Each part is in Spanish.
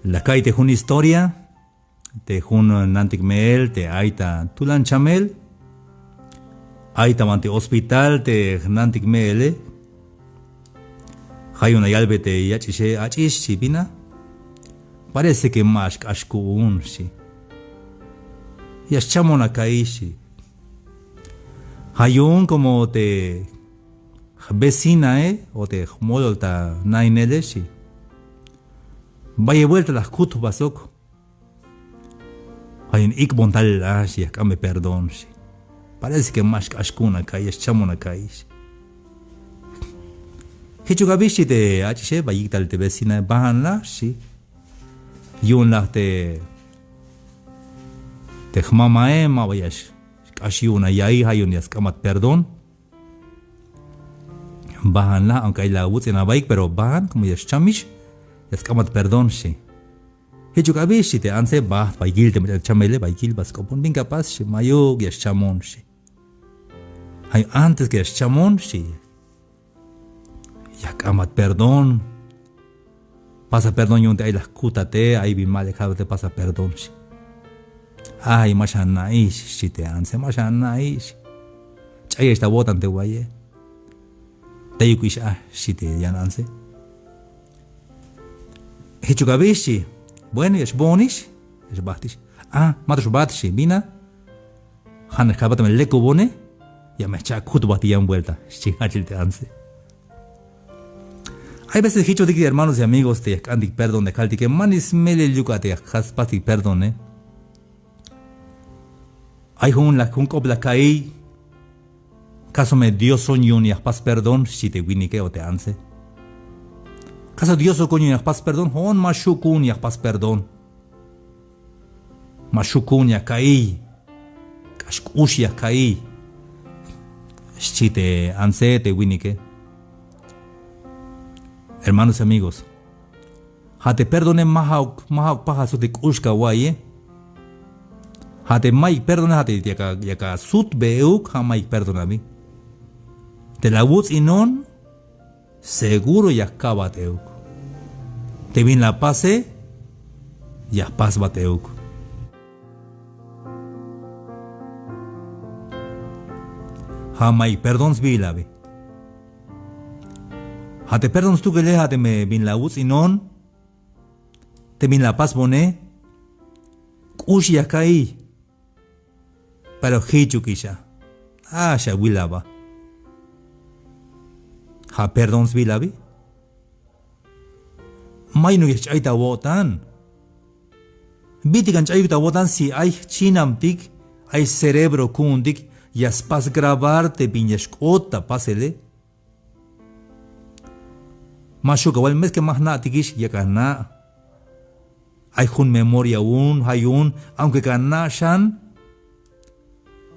La kai te hun historia, te hun nantik meel, te aita tulan chamel, aita mante hospital, te nantik meele, hay una yalbe te yachishe achish chipina, parece que más ashku un si. Yaschamona kaishi. Hay un como te vecina, o te modolta nainele si. Vaya vuelta las kutu basoko. Hay un ikbontal ashi, me perdón si. Parece que más ashkuna kai, yaschamona kaishi. Hichugabishi te achishe, vayital te vecina bahan la si. Yun la te mama ma vayas. Kashi una yai hayun yas kamat perdón. Bahan la, aunque hay la wutz en la bike, pero bahan como yas chamish, yas kamat perdón si. Hichugabishi te anse bah, vaygil te chamele, vaygil bas kopon bin capaz si, mayog yas chamon si. Hay antes que yas chamon si. Ya kamat perdón. Pasa perdón yunte ay las kutate, ay bin mal te pasa perdón si. Ay, masana ish, si te anse, masana ish. Chay está botan te guaye. Te yukish si te yan anse. Hichugabishi. Bueno, es bonish, es batish. Matos batish, bina. Han escapate me leco bone. Ya me echa kutbati yan vuelta. Si hachil te anse. Hay veces hicho de que hermanos y amigos te andik perdón de kalti que manis mele yukate haspati perdón, Hay un copla caí. Caso me Dios soñó ni pas perdón si te winike o te anse. Caso Dios o coño ni pas perdón, hon mashukun ni pas perdón. Mashukun ya caí. Kashkush ya caí. Si te anse te winike. Hermanos y amigos, hate perdone mahawk paja su te kushka waye. Hate mai perdone hate yaka sut beuk ha mai perdonami. Te la wutz inon seguro yakaba teuk. Te vin la pase ya pas bateuk. Ha mai perdons bilabi. Hate perdons tu que le hate me bin la wutz inon. Te bin la pas bone. Kush yakai. Pero hichu kisha. Ya wilaba. Ha perdons bilabi. May no yachayta wotan. Bitikan chayta wotan si ay chinamtik, ay cerebro kundik, yaspas grabar te binyashkota pasele. Mashuka wal mes que mahna tikish yakana. Hay un memoria hay un, aunque kana shan.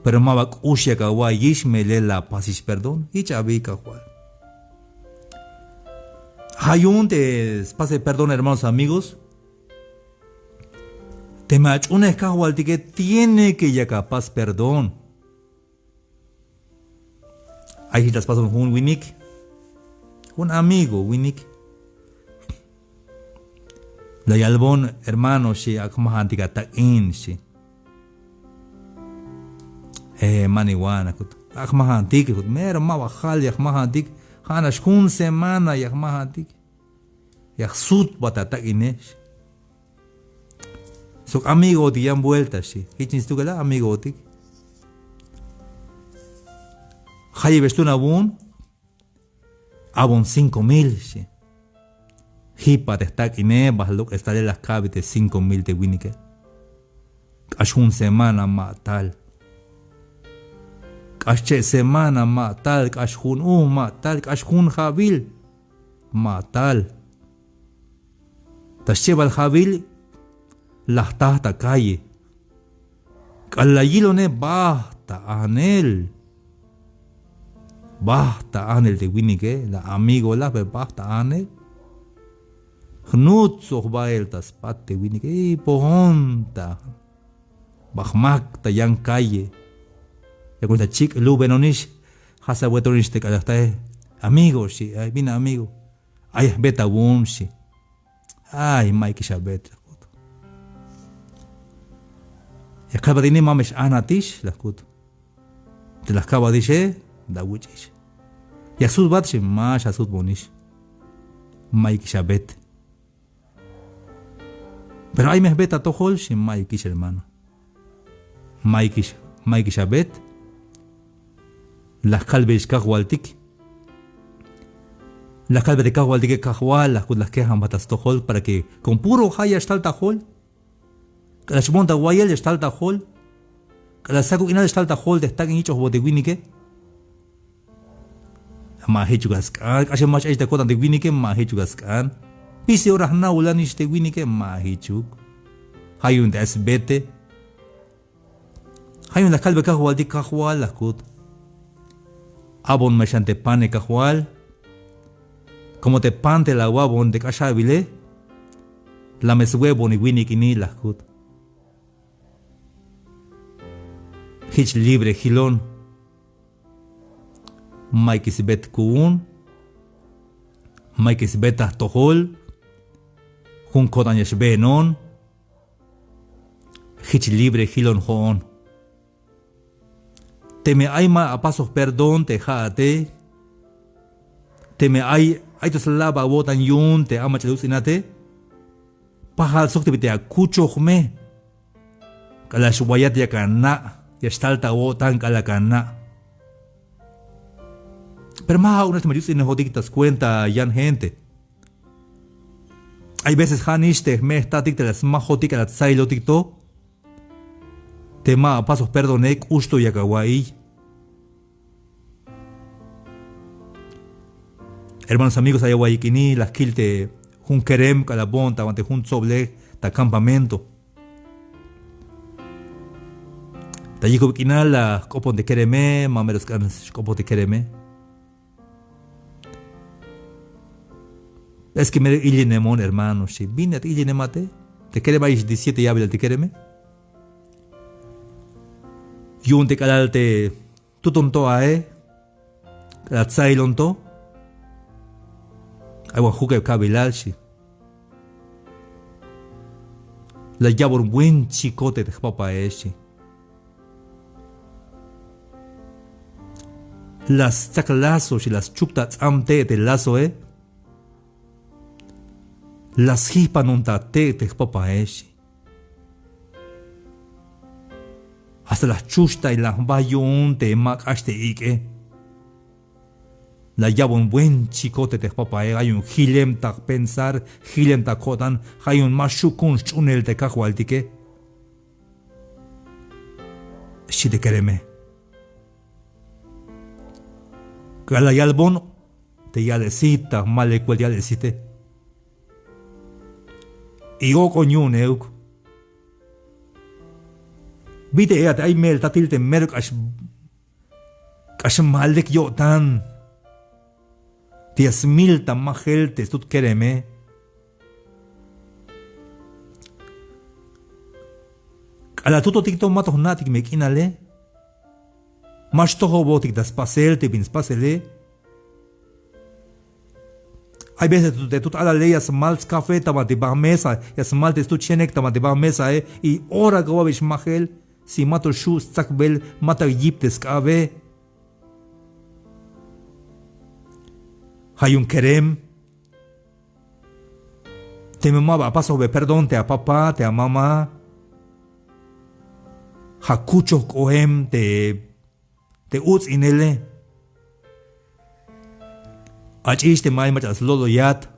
Pero mabak ushya kawa yish mele la pasis perdón. Y chabi kawa. Hay un te pase perdón, hermanos amigos. Te mach una escahual que tiene que ya capaz perdón. Ahí las pasan un winik. Un amigo, Winnick. La yalbón, hermano, si akmahantika takin, si. Maniwana, akmahantik, mero mawahal, yakmahantik, hanas kun semana, yakmahantik. Yaksut batatakinesh. So amigo ti yan vuelta, si. Hitchins tu gala, amigo ti. Hayi bestuna bun. Abon 5,000, si. Hipa te está ine, bajaluk estaré las cabites 5,000 de Winnike. Kashun semana matal. Kashche semana matal, kashun matal, kashun jabil matal. Tasheba el jabil, las tahta calle. Kalayilone basta anel. Basta anel de Winnike, la amigo la basta anel. Hnutso baeltas pate Winnike, pohonta. Bahmak ta yang calle. Ya cuenta chic lu benonish, hasa wetorish te calasta. Amigo, si, ay, vina amigo. Ay, beta wun, si. Ay, Mike Shabet. Ya kalba dini mamesh anatish la kut. Te las kaba dice da wichish. Ya sud batsh mash asud bonish. Mike Shabet. Pero hay mehbeta tohol sin Mike hermano. Mike Shabet. Las calves kahwaltik. Las calves de kahwaltik kahwal, las quejan batas tohol para que con puro haya está tahol. Que la monta guayel está tahol. Que la saco inal está tahol de estar en hichos bodewinike. Ma hichugaskan, kasi mas ay takot ang tigwinike ma hichugaskan. Pisi orah na ulan is tigwinike ma hichug. Hayun des bete. Hayun la kalbe kahwal di kahwal lakut. Abon machante pane kahwal. Como te pante la wabon de kashabile. La meswebo ni winike ni lakut. Hich libre hilon. Mike Sibet Kuun, Mike Sibet Tohol, Hun Kodanyash Benon, Hitch libre Hilon Hoon. Teme aima a pasos perdón te jaate, teme ay tos lava botan yun te ama chalucinate, pahal sokte bite a kuchohme, kalashwayat yakana, yastalta botan kalakana. Pero más aún este mayus en joditas cuenta yan gente. Hay veces haniste me estatic de las majotic las sailoticto. Tema a pasos perdonek usto y akawai. Hermanos amigos allá guayquini las kilte un kerem calabón tabante un soble ta campamento. Tayico bikinal la copon de kereme mameros can copon de kereme. Es que me ilinemon hermano, si vine a ilinemate, te quiere vais 17 llaves te quiere Yun te calalte tutonto ae, calatzailonto, agua juca cabilalchi. La llavo un buen chicote de papa eshi. Las chacalazos y las chuctas amte de lazo las hipa non tate te papa eshi. Hasta las chusta y las bayón te mac hasta ike. La llavo un buen chicote te papa hay un hilem tak pensar, hilem tak kotan, hay un mashukun chunel te kahualtike. Si te quereme. Gala yalbon te yalecita, male cual yalecite. Y yo coñun euk. Vite eat ay mel tatilte merk as maldek yo tan. 10,000 tan majelte stut kereme. Ala tuto tikto matos natik mekinale. Mas toho botik das paselte bin spasele. Hay veces de tu ala leyas malts café tamate ba mesa, yas maltes tu chenek tamate ba mesa y ora gawabish mahel, si mato shus zakbel mata yiptes kabe. Hay un kerem. Te mamaba paso be perdón te a papá, te a mamá. Hakucho kohem te uts inele. Achiste mai machas lolo yat.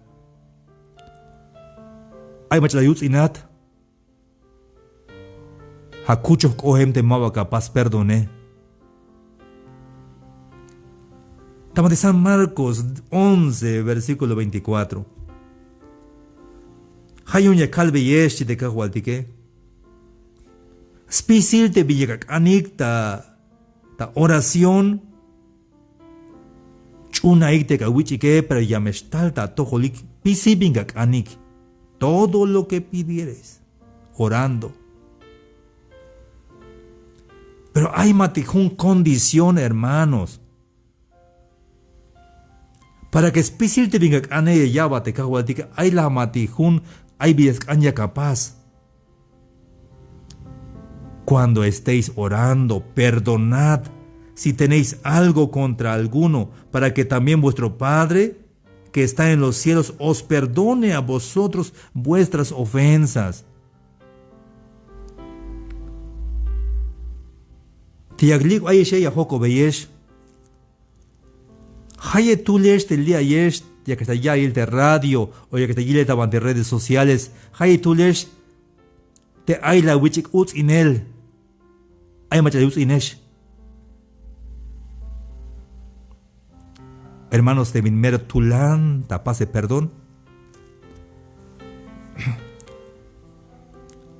Ay machla yuts inat. Hakucho kohem te mawa capaz perdone. Tama de San Marcos 11, versículo 24. Hayun ya kalbe yeshi de kahualtike. Spisil te billegak anik ta oración. Una ite ka wichike pero ya me estalta tojolik pisibingak anik. Todo lo que pidieres, orando. Pero hay matijun condición, hermanos. Para que spisil te vingak ane ya bate kahualtika, hay la matijun, hay bies anya capaz. Cuando estéis orando, perdonad si tenéis algo contra alguno, para que también vuestro Padre, que está en los cielos, os perdone a vosotros vuestras ofensas. Tiaglik ayeshe ya joko beyesh. Haye tulesh del día yesh, ya que está ya el de radio, o ya que está ya de redes sociales. Haye tulesh te hay la wichik uts in él. Hay macha uts inesh. Hermanos de Minmer Tulán, tapase perdón.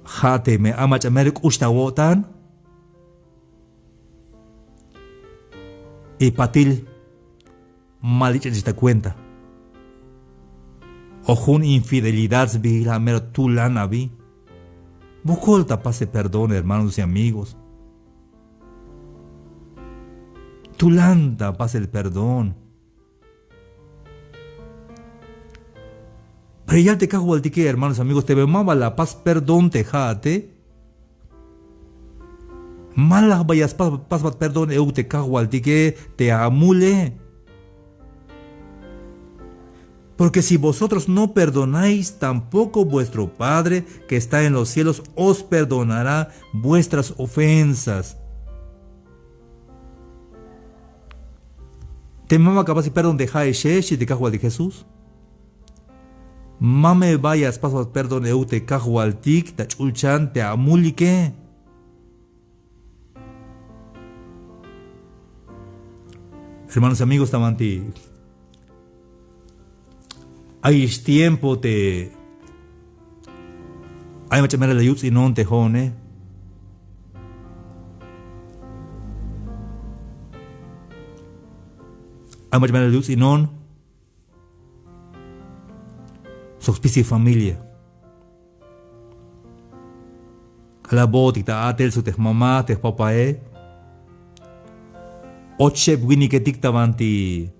Jate me amach amerik ustawotan. Y patil malich esta cuenta. Ojun infidelidad vi la mer Tulán vi. Bukol tapase perdón, hermanos y amigos. Tulán tapase el perdón. Pero ya te cago al tique, hermanos amigos, te mama la paz, perdón, te jate. Malas vayas paz, perdón, te cago al tique, te amule. Porque si vosotros no perdonáis, tampoco vuestro Padre que está en los cielos os perdonará vuestras ofensas. Te mama capaz y perdón de jaeshe, si te cago al de Jesús. Mame vayas paso perdón te cajualtik, ta chulchan, te amulike. Hermanos y amigos, tamanti. Hay tiempo te. Hay mucha mera la yutz y non te jone. Hay mucha mera la yutz y non. Sospisi familia. Kala boti ta atel su teh mamá, teh papae. Oche wini que dictavanti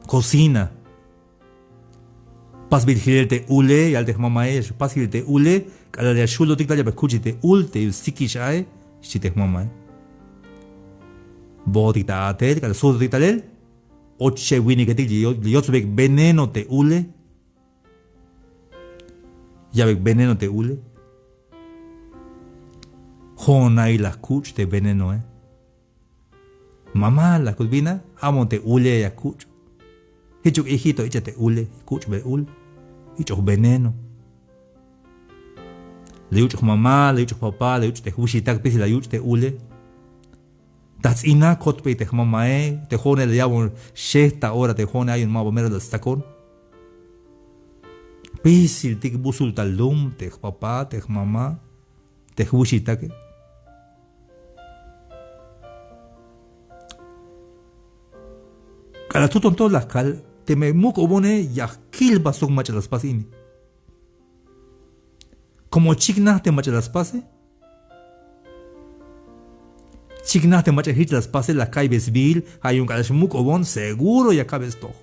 cocina. Pas virgil te ule, y al teh mamae, pas virgil te ule, kala le achulo dicta ya becuchi te ul, te sikishae, si teh mamae. Boti ta atel, kala su dicta lel. Oche wini que dicta, yotzbek veneno te ule. Ya ve veneno te ule. Jona y la cuch te veneno, Mamá, la culvina, amo te ule ya cuch. Hichuk hijito, echa te ule, cuch be ul. Hichuk veneno. Le uchuk mamá, le uchuk papá, le uchuk te hushitak, pisi la uchuk te ule. Tas ina kotpe te mamae, te jone le llamo shesta hora, te jone hay un mabo mero del sacón. Pisil tik busul talum, te papá, te mamá, te hushitake. Kala tuton todas las cal, te me muco bone ya kil basok macha las pasini. Como chigna te macha las pase. Chigna te macha hit las pase la caibes vil, hay un kalash muco bon seguro ya cabes todo.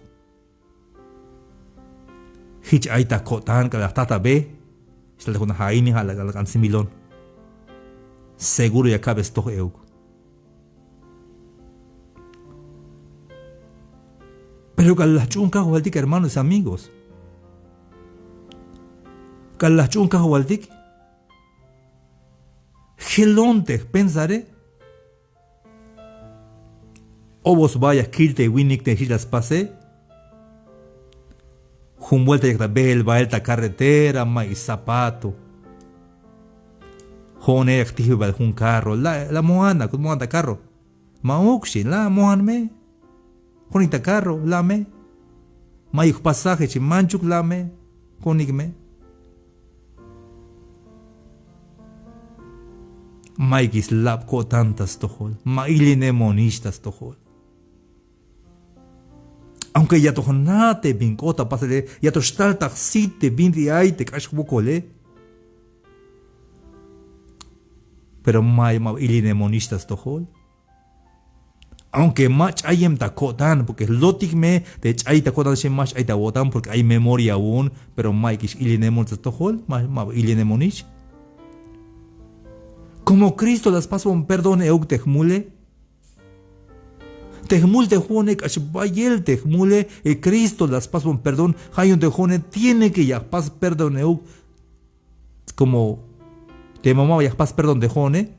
Hich aita kotan kala tata be, está con haini hala kan similon. Seguro ya cabes todo eug. Pero kala chunka hualtik, hermanos y amigos. Kala chunka hualtik. Gelonte pensaré. O vos vayas kilte winik te hilas pase. Jun vuelta ya bel vuelta carretera, mais zapato. Jone activo el jun carro, la moanda, con moanda carro. Mauxi, la mohan me. Jonita carro, la me. Mayuk pasaje chi manchuk la me. Jonik me. Maikis lap ko tantas tohol, mailine monistas tohol. Aunque ya tohnate binkota pasele, ya to stal taxite binti aite kashbukole. Pero mai iline monistas tohol. Aunque mach ayem takotan, porque lotik me de chay takotan se mach ay tawotan, porque hay memoria aún, pero maikis iline monistas tohol, ma iline monish. Como Cristo las pasó un perdón euk tehmule. Tehmul tejone kashbayel tehmule y Cristo las pasó un perdón. Hay un tejone tiene que ya pas perdón euk. Como te mamá ya pas perdón tejone.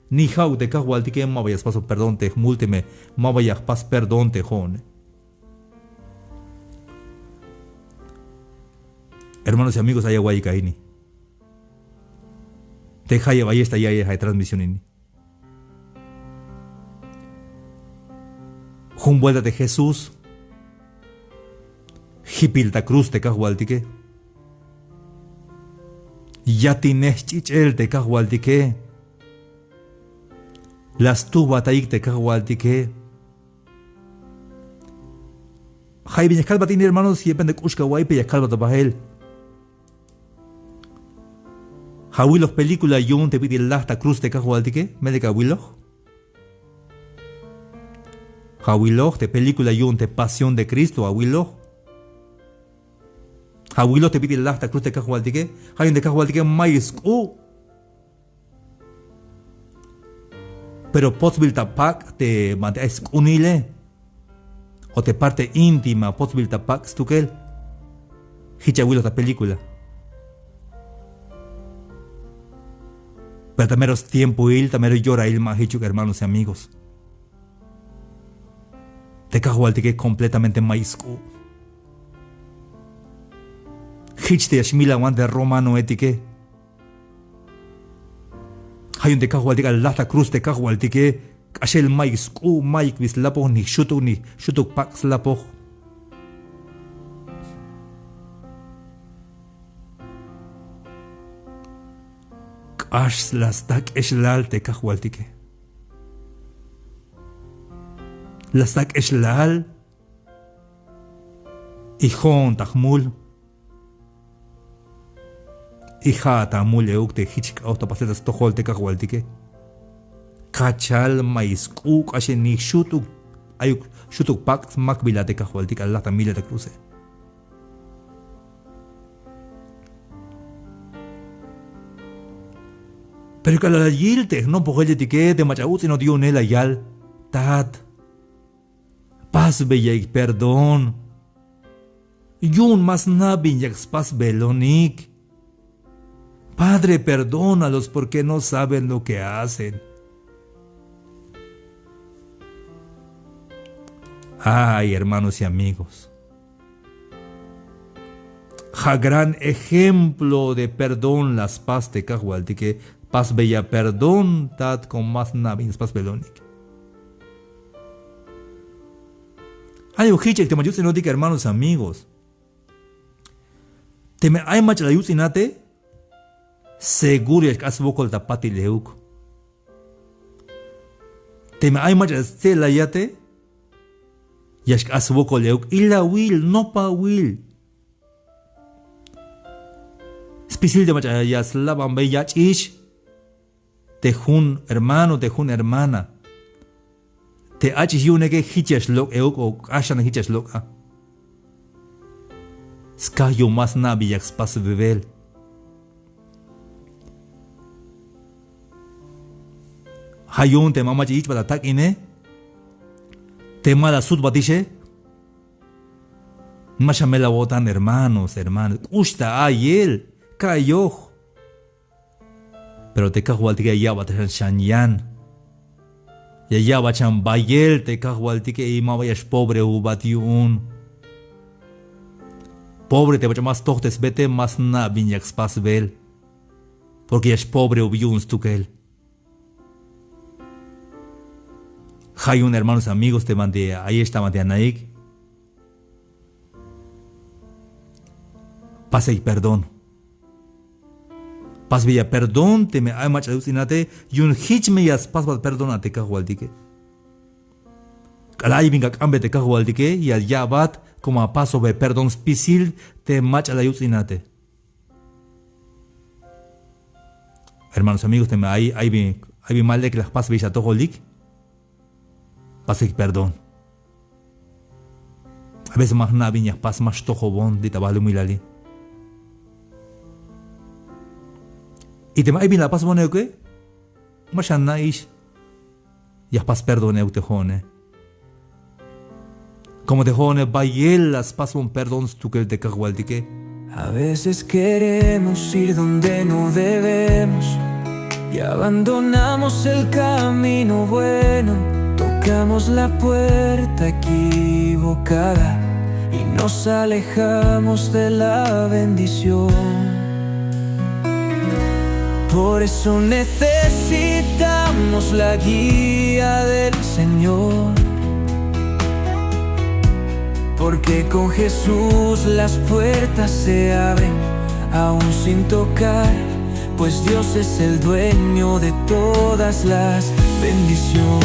Ni jau te kahualti que mamá ya pas perdón tehmul te me mamá ya pas perdón tejone. Hermanos y amigos, hay agua y caíni. Te jaya vaya esta ya hay transmisión ini. Jun vuelta de Jesús. Hipilta cruz te cahualtique. Ya tienes chichel te cahualtique. Las tuba taik te cahualtique. Jai viña calva tiene hermanos y depende kushka waipe ya calva tabahel. Hawilos película yun te pide lasta cruz te cahualtique. Me de cahuilos. Hawilos te película yun te pasión de Cristo hawilos. Hawilos te pide lasta cruz te cahualtique. Hayun de cahualtique mais pero posibilta pak te mantes unile. O te parte íntima posibilta pak stukel. Hichawilos ta película. Pero también es tiempo también llora más hichuk hermanos y amigos. Te cahualtique completamente maisco. Hich te ashmila wan de romano etique. Hay un te cahualtique lata cruz te cahualtique. Ashel maisco maik bis lapo ni shutuk pax lapo. Ash las tak eshlal te cahualtique. Las tak eshlal. Hijón tahmul. Hija tamul euk te hichik auto pasetas tohol te cahualtique. Kachal maisku ashe ni shutuk ayuk shutuk pax makbila te cahualtique Allah tamile te cruce. Pero que la yilte no poje etiquete de machaut no dio nela yal tat pas bella y perdón yun mas nabin yax pas belonik. Padre, perdónalos porque no saben lo que hacen. Ay, hermanos y amigos, ja gran ejemplo de perdón las pas de cahualtique. Pas bella perdón tat con más nabins pas belonik. Ay, ojiche, te mayus no diga hermanos amigos. Te me hay mach la yusinate. Seguro es que has bocol tapati leuk. Te me hay mach se la yate. Y es que has bocol leuk. Ila will, no pa will. Especial de mach ya slavan bella ish. Te jun hermano, te jun hermana. Te achis yune que hichas lok euk o ashan hichas lok a. Skayo mas nabi yak spas bebel. Hayun te mama chich para tak ine. Te mala sud batishe. Mashamela botan hermanos. Ushta ayel. Kayoh. Pero te cahualtique ya batan shanyan. Ya bachan bayel te cahualtique y ma vayas pobre ubatiun. Pobre te bachan más tohtes vete más na vinyak spas bel. Porque ya es pobre ubiun stukel. Hay un hermanos amigos te mandé ahí está mandé naik. Pase y perdón. Pas via perdón te me hay mach alucinate y un hitch me yas pas perdonate cahualtique. Calai vinga cambe te cahualtique y al yabat como a paso de perdón spisil te mach alucinate. Hermanos amigos te me hay bien mal de que las pas veis toholik. Pase y perdón. A veces más na viñas pas más tohobon de tabalu milali. Y te hay bien la paz bueno que Mashanna ish. Ya pas perdone te jone. Como te jone bayelas pas un perdón stukel de cagualdike. A veces queremos ir donde no debemos y abandonamos el camino bueno. Tocamos la puerta equivocada y nos alejamos de la bendición. Por eso necesitamos la guía del Señor, porque con Jesús las puertas se abren aún sin tocar, pues Dios es el dueño de todas las bendiciones.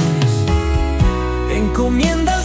Encomienda